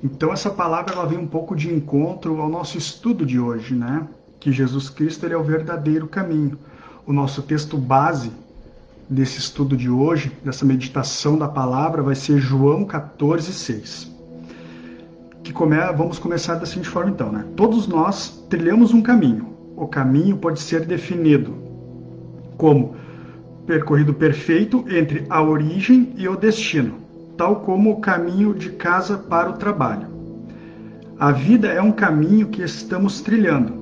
Então essa palavra ela vem um pouco de encontro ao nosso estudo de hoje, né? Que Jesus Cristo ele é o verdadeiro caminho. O nosso texto base desse estudo de hoje, dessa meditação da palavra, vai ser João 14:6. Vamos começar da seguinte forma então, né? Todos nós trilhamos um caminho. O caminho pode ser definido como percorrido perfeito entre a origem e o destino, tal como o caminho de casa para o trabalho. A vida é um caminho que estamos trilhando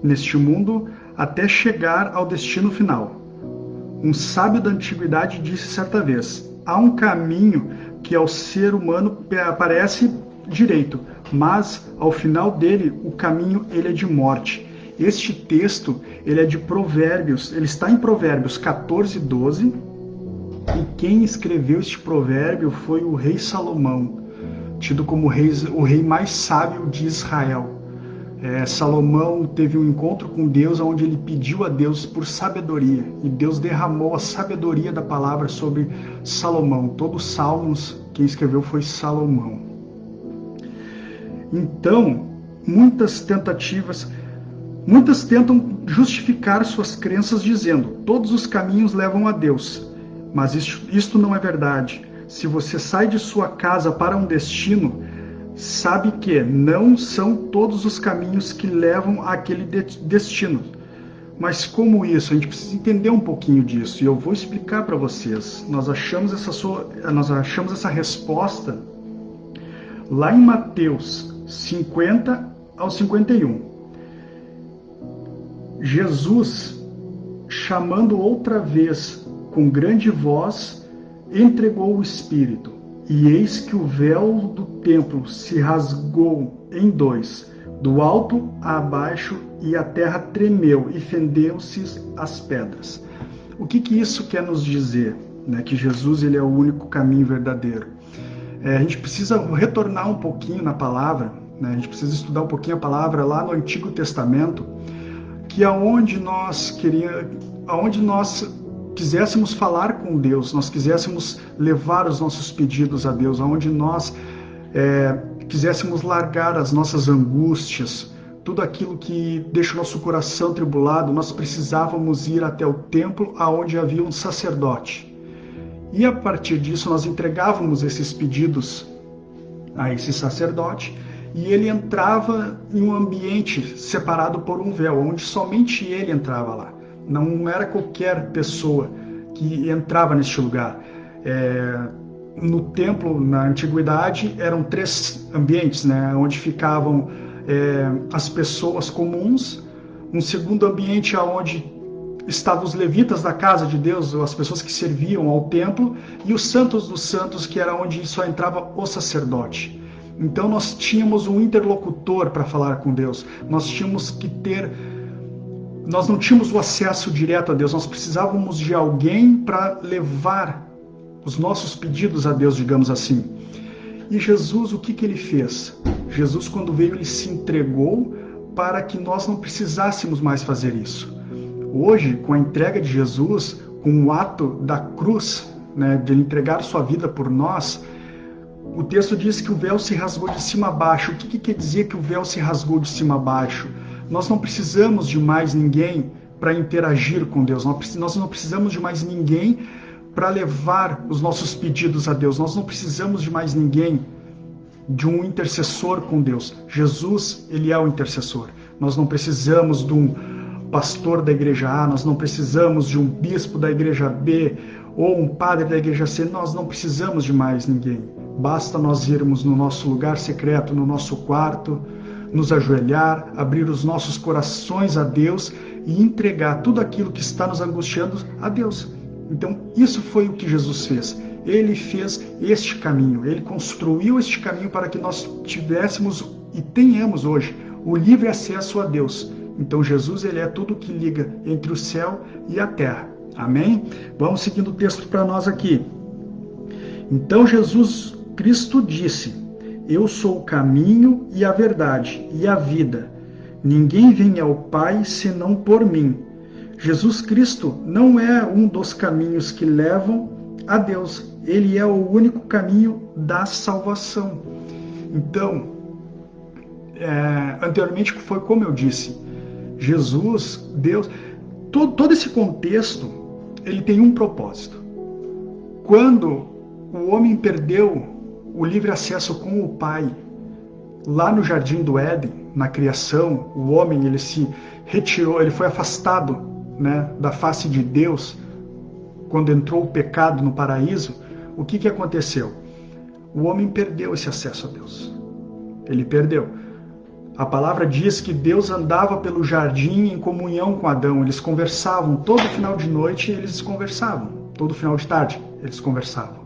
neste mundo até chegar ao destino final. Um sábio da antiguidade disse certa vez: há um caminho que ao ser humano parece direito, mas ao final dele o caminho ele é de morte. Este texto ele é de Provérbios, ele está em Provérbios 14:12, e quem escreveu este provérbio foi o rei Salomão, tido como o rei mais sábio de Israel. Salomão teve um encontro com Deus onde ele pediu a Deus por sabedoria, e Deus derramou a sabedoria da palavra sobre Salomão. Todos os salmos quem escreveu foi Salomão. Então, muitas tentam justificar suas crenças dizendo: todos os caminhos levam a Deus. Mas isto não é verdade. Se você sai de sua casa para um destino, sabe que não são todos os caminhos que levam àquele destino. Mas como isso? A gente precisa entender um pouquinho disso, e eu vou explicar para vocês. Nós achamos essa resposta lá em Mateus 50 ao 51. Jesus, chamando outra vez com grande voz, entregou o Espírito. E eis que o véu do templo se rasgou em dois, do alto a abaixo, e a terra tremeu e fendeu-se as pedras. O que isso quer nos dizer? Né? Que Jesus ele é o único caminho verdadeiro. A gente precisa retornar um pouquinho na palavra, né? A gente precisa estudar um pouquinho a palavra lá no Antigo Testamento, que aonde nós quiséssemos falar com Deus, nós quiséssemos levar os nossos pedidos a Deus, aonde nós quiséssemos largar as nossas angústias, tudo aquilo que deixa o nosso coração tribulado, nós precisávamos ir até o templo aonde havia um sacerdote. E a partir disso nós entregávamos esses pedidos a esse sacerdote, e ele entrava em um ambiente separado por um véu, onde somente ele entrava lá. Não era qualquer pessoa que entrava neste lugar. No templo, na antiguidade, eram 3 ambientes, né, onde ficavam as pessoas comuns, um segundo ambiente onde estavam os levitas da casa de Deus, as pessoas que serviam ao templo, e os santos dos santos, que era onde só entrava o sacerdote. Então nós tínhamos um interlocutor para falar com Deus, nós não tínhamos o acesso direto a Deus, nós precisávamos de alguém para levar os nossos pedidos a Deus, digamos assim. E Jesus, o que ele fez? Jesus, quando veio, ele se entregou para que nós não precisássemos mais fazer isso. Hoje, com a entrega de Jesus, com o ato da cruz, né, de ele entregar sua vida por nós, o texto diz que o véu se rasgou de cima a baixo. O que quer dizer que o véu se rasgou de cima a baixo? Nós não precisamos de mais ninguém para interagir com Deus. Nós não precisamos de mais ninguém para levar os nossos pedidos a Deus. Nós não precisamos de mais ninguém, de um intercessor com Deus. Jesus, ele é o intercessor. Nós não precisamos de um pastor da igreja A, nós não precisamos de um bispo da igreja B ou um padre da igreja C. Nós não precisamos de mais ninguém. Basta nós irmos no nosso lugar secreto, no nosso quarto, nos ajoelhar, abrir os nossos corações a Deus e entregar tudo aquilo que está nos angustiando a Deus. Então, isso foi o que Jesus fez. Ele fez este caminho, ele construiu este caminho para que nós tivéssemos e tenhamos hoje o livre acesso a Deus. Então, Jesus, ele é tudo que liga entre o céu e a terra. Amém? Vamos seguindo o texto para nós aqui. Então, Jesus Cristo disse: eu sou o caminho e a verdade e a vida. Ninguém vem ao Pai senão por mim. Jesus Cristo não é um dos caminhos que levam a Deus. Ele é o único caminho da salvação. Então, anteriormente foi como eu disse, Jesus, Deus, todo esse contexto, ele tem um propósito. Quando o homem perdeu o livre acesso com o Pai, lá no Jardim do Éden, na criação, o homem ele se retirou, ele foi afastado, né, da face de Deus. Quando entrou o pecado no paraíso, o que aconteceu? O homem perdeu esse acesso a Deus. Ele perdeu. A palavra diz que Deus andava pelo jardim em comunhão com Adão. Eles conversavam todo final de noite, eles conversavam. Todo final de tarde, eles conversavam.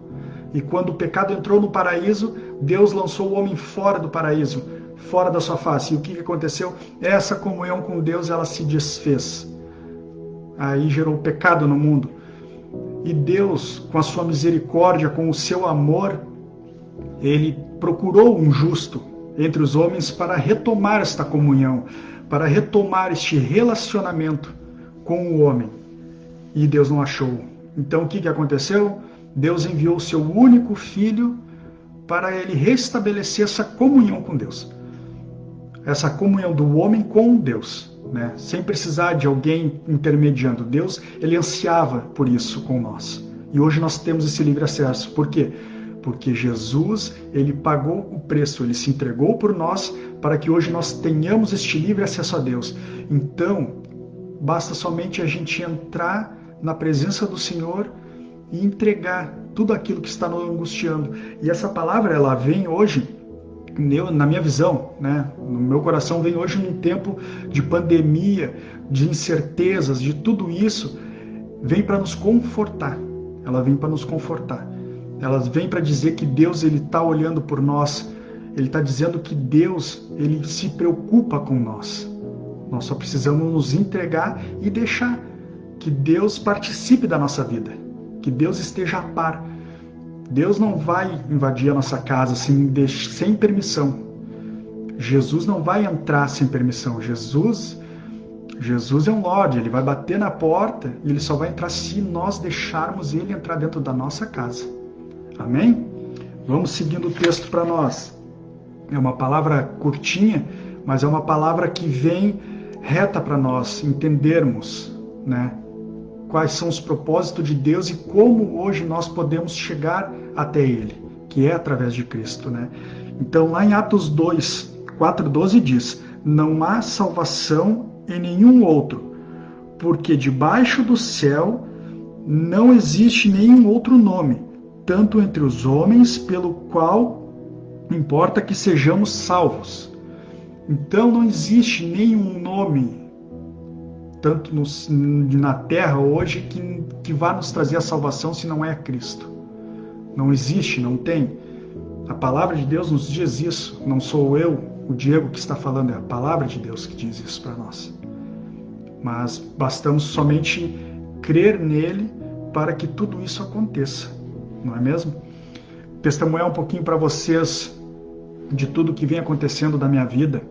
E quando o pecado entrou no paraíso, Deus lançou o homem fora do paraíso, fora da sua face. E o que aconteceu? Essa comunhão com Deus, ela se desfez. Aí gerou pecado no mundo. E Deus, com a sua misericórdia, com o seu amor, ele procurou um justo entre os homens para retomar esta comunhão, para retomar este relacionamento com o homem. E Deus não achou. Então o que aconteceu? Deus enviou o seu único filho para ele restabelecer essa comunhão com Deus. Essa comunhão do homem com Deus, né? Sem precisar de alguém intermediando. Deus, ele ansiava por isso com nós. E hoje nós temos esse livre acesso. Por quê? Porque Jesus, ele pagou o preço, ele se entregou por nós para que hoje nós tenhamos este livre acesso a Deus. Então, basta somente a gente entrar na presença do Senhor e entregar tudo aquilo que está nos angustiando. E essa palavra, ela vem hoje, na minha visão, né? No meu coração, vem hoje num tempo de pandemia, de incertezas, de tudo isso, vem para nos confortar. Ela vem para nos confortar. Ela vem para dizer que Deus, ele está olhando por nós. Ele está dizendo que Deus, ele se preocupa com nós. Nós só precisamos nos entregar e deixar que Deus participe da nossa vida. Que Deus esteja a par. Deus não vai invadir a nossa casa sem permissão. Jesus não vai entrar sem permissão. Jesus é um Lorde, ele vai bater na porta e ele só vai entrar se nós deixarmos ele entrar dentro da nossa casa. Amém? Vamos seguindo o texto para nós. É uma palavra curtinha, mas é uma palavra que vem reta para nós entendermos, né? Quais são os propósitos de Deus e como hoje nós podemos chegar até Ele, que é através de Cristo, né? Então, lá em Atos 4:12 diz: não há salvação em nenhum outro, porque debaixo do céu não existe nenhum outro nome, tanto entre os homens, pelo qual importa que sejamos salvos. Então, não existe nenhum nome tanto na terra hoje que vá nos trazer a salvação se não é a Cristo. Não existe, não tem. A palavra de Deus nos diz isso. Não sou eu, o Diego, que está falando, é a palavra de Deus que diz isso para nós. Mas bastamos somente crer nele para que tudo isso aconteça, não é mesmo? Testemunhar um pouquinho para vocês de tudo que vem acontecendo da minha vida.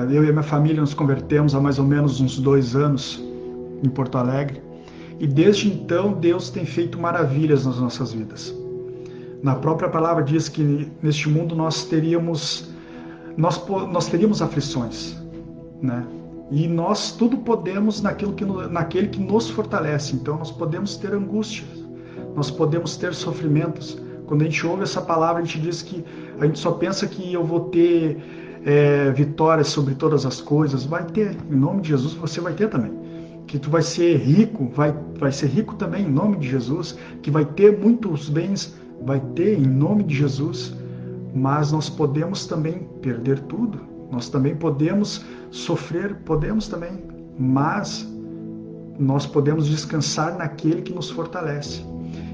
Eu e a minha família nos convertemos há mais ou menos uns 2 anos em Porto Alegre, e desde então Deus tem feito maravilhas nas nossas vidas. Na própria palavra diz que neste mundo nós teríamos aflições, né? E nós tudo podemos naquele que nos fortalece. Então nós podemos ter angústias, nós podemos ter sofrimentos. Quando a gente ouve essa palavra, a gente diz que a gente só pensa que eu vou ter vitórias sobre todas as coisas. Vai ter, em nome de Jesus você vai ter também. Que tu vai ser rico, vai ser rico também em nome de Jesus. Que vai ter muitos bens, vai ter em nome de Jesus. Mas nós podemos também perder tudo. Nós também podemos sofrer, podemos também. Mas nós podemos descansar naquele que nos fortalece.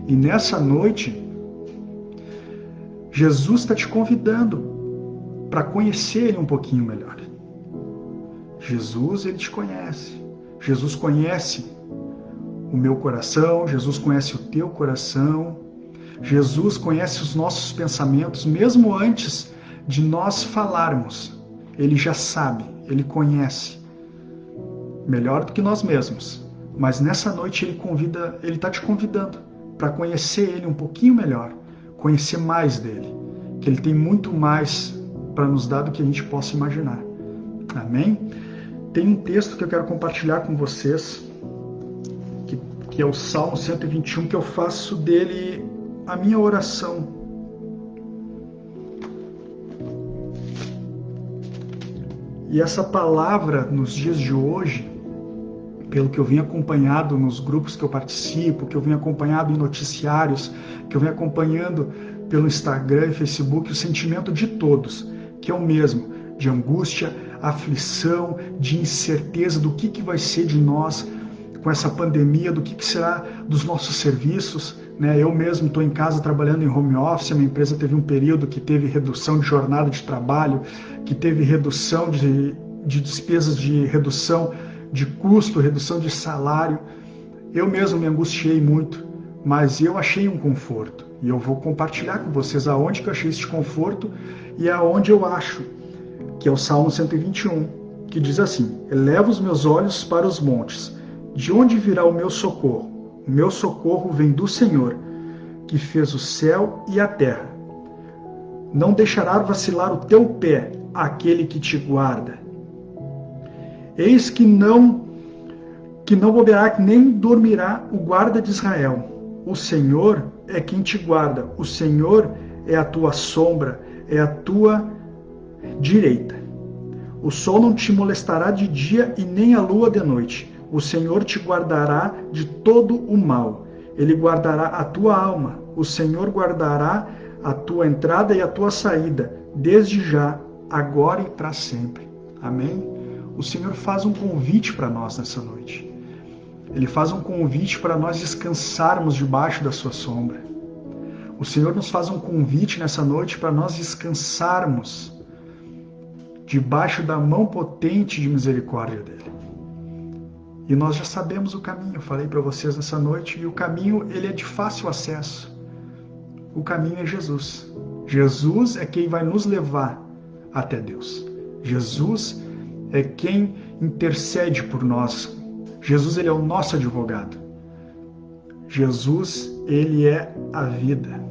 E nessa noite, Jesus está te convidando para conhecer Ele um pouquinho melhor. Jesus, Ele te conhece. Jesus conhece o meu coração, Jesus conhece o teu coração. Jesus conhece os nossos pensamentos, mesmo antes de nós falarmos. Ele já sabe, Ele conhece. Melhor do que nós mesmos. Mas nessa noite Ele está te convidando para conhecer Ele um pouquinho melhor, conhecer mais dele. que Ele tem muito mais para nos dar do que a gente possa imaginar. Amém? Tem um texto que eu quero compartilhar com vocês, que é o Salmo 121, que eu faço dele a minha oração. E essa palavra, nos dias de hoje, pelo que eu venho acompanhado nos grupos que eu participo, que eu venho acompanhado em noticiários, que eu venho acompanhando pelo Instagram e Facebook, o sentimento de todos, que é o mesmo, de angústia, aflição, de incerteza do que vai ser de nós com essa pandemia, do que será dos nossos serviços, né? Eu mesmo estou em casa trabalhando em home office, a minha empresa teve um período que teve redução de jornada de trabalho, que teve redução de despesas, de redução de custo, redução de salário. Eu mesmo me angustiei muito, mas eu achei um conforto. E eu vou compartilhar com vocês aonde que eu achei esse conforto e aonde eu acho, que é o Salmo 121, que diz assim: eleva os meus olhos para os montes, de onde virá o meu socorro? O meu socorro vem do Senhor, que fez o céu e a terra. Não deixará vacilar o teu pé, aquele que te guarda. Eis que não bobeará, nem dormirá o guarda de Israel. O Senhor é quem te guarda. O Senhor é a tua sombra, é a tua direita. O sol não te molestará de dia e nem a lua de noite. O Senhor te guardará de todo o mal. Ele guardará a tua alma. O Senhor guardará a tua entrada e a tua saída, desde já, agora e para sempre. Amém? O Senhor faz um convite para nós nessa noite. Ele faz um convite para nós descansarmos debaixo da sua sombra. O Senhor nos faz um convite nessa noite para nós descansarmos debaixo da mão potente de misericórdia dele. E nós já sabemos o caminho, eu falei para vocês nessa noite, e o caminho ele é de fácil acesso. O caminho é Jesus. Jesus é quem vai nos levar até Deus. Jesus é quem intercede por nós. Jesus, ele é o nosso advogado. Jesus, ele é a vida.